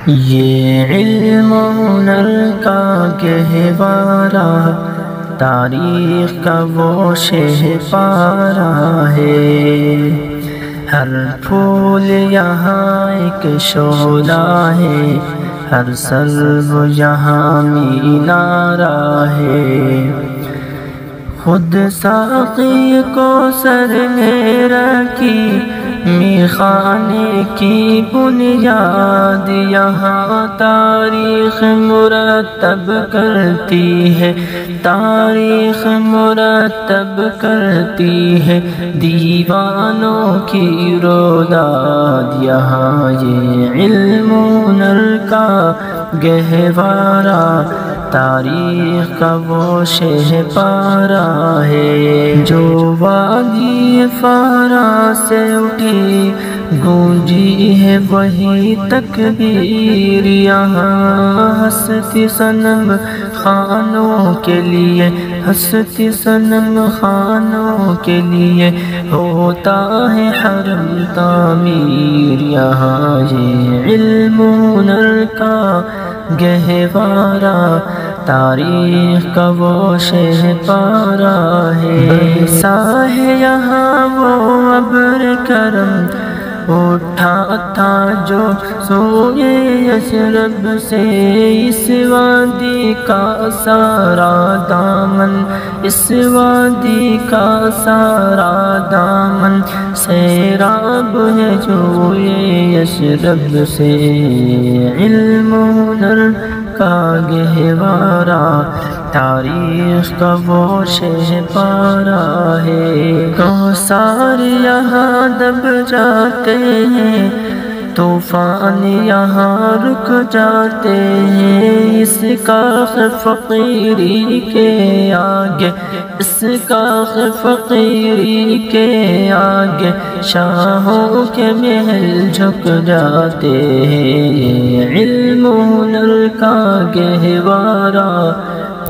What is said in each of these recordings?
یہ علم ہنر کا گہوارہ تاریخ کا وہ شہپارہ ہے۔ ہر پھول یہاں ایک شعلہ ہے، ہر سرو یہاں مینارہ ہے۔ خود ساقی کو سر نے رکھی میخانے کی بنیاد، یہاں تاریخ مرتب کرتی ہے، تاریخ مرتب کرتی ہے دیوانوں کی روداد۔ یہاں یہ علم ہنر کا گہوارہ تاریخ کا وہ شہپارہ ہے۔ جو وادی فارا سے اٹھی گونجی ہے وہی تکبیر، یہاں ہستی صنم خانوں کے لیے، ہستی صنم خانوں کے لیے ہوتا ہے حرم تعمیر۔ یہاں یہ علم ہنر کا گہوارہ تاریخ کا وہ شہپارہ ہے۔ ایسا ہے یہاں وہ ابر کرم اٹھا تھا جو سوئے یثرب سے، اس وادی کا سارا دامن، اس وادی کا سارا دامن سیراب ہے جو یثرب سے۔ علم ہنر کا گہوارہ تاریخ کا وہ شہپارہ ہے۔ کوثر یہاں دب جاتے ہیں، طوفان یہاں رک جاتے ہیں، اس کاخ فقیری کے آگے، اس کاخ فقیری کے آگے شاہوں کے محل جھک جاتے ہیں۔ علم ہنر کا گہوارہ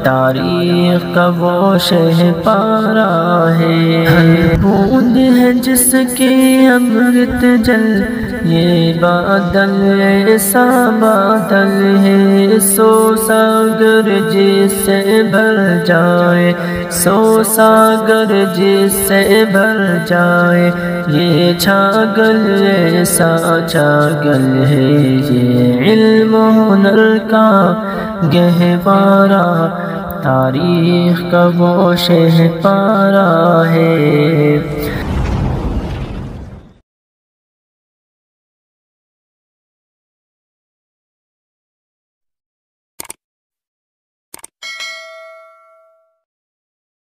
تاریخ کا وہ شہپارہ ہے۔ ہر بوند ہے جس کی امرت جل، یہ بادل ایسا بادل ہے، سو ساگر جس سے بھر جائے، سو ساگر جس سے بھر جائے، یہ چھاگل ایسا چھاگل ہے۔ یہ علم ہنر کا گہوارہ تاریخ کا وہ شہپارہ ہے۔